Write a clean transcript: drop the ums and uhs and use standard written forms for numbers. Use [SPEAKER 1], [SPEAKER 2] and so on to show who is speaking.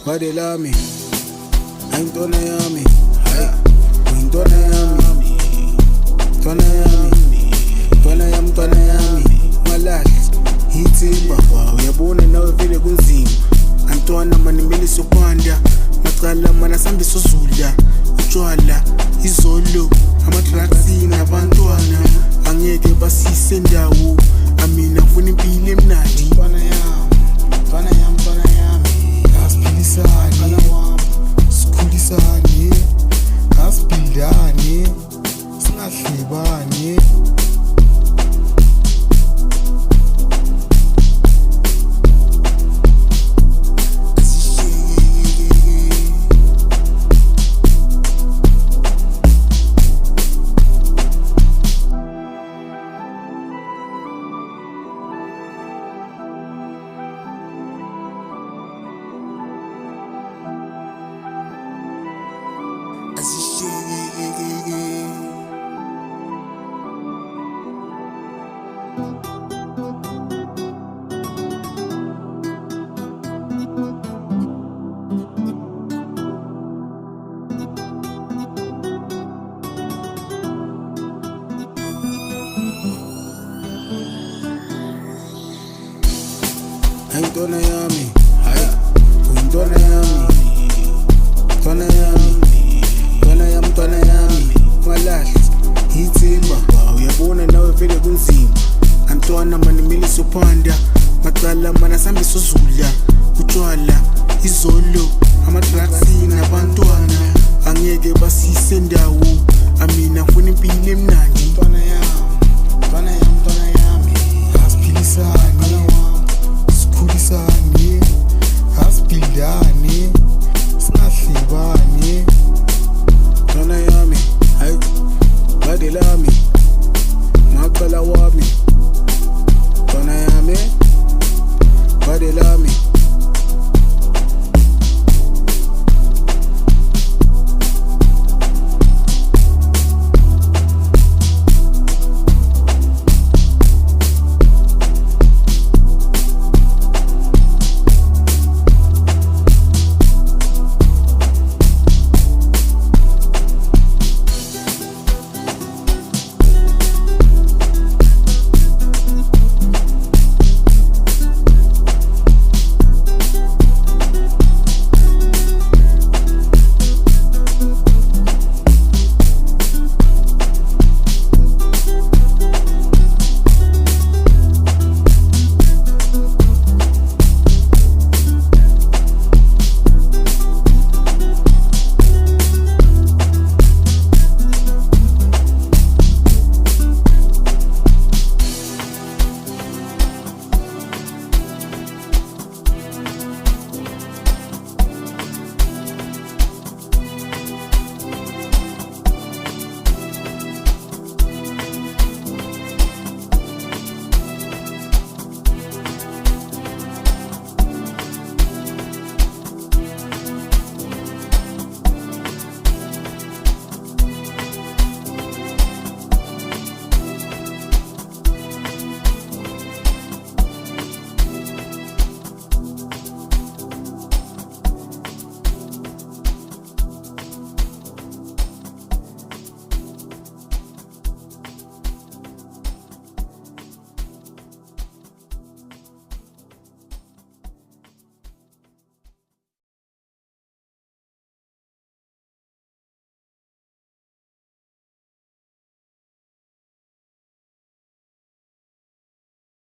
[SPEAKER 1] Wadelami, Ntwana yami, Ntwana yami, Ntwana yami, Ntwana yami, malahle, ithimba, uyabona nawe vele kunzima. Ntwana manimeli sokwanda, macala manasambi sozula, utshwala, izolo, amadragsini abantwana, angeke basise ndawo, amina ngifuna impilo emnandi. Ntwana yami, asiphilisane, sikhulisane, asibhildane, singahlebane. Ntwana yami, Ntwana yami, Ntwana yami, malahle, ithimba, uyabona nawe vele kunzima. Ntwana manimeli sophanda, macala manasambi sozula, utshwala, izolo, amadragsini abantwana, angeke basise ndawo, amina ngifuna impilo emnandi. Ntwana yami, asiphilisane, sikhulisane, asibhildane.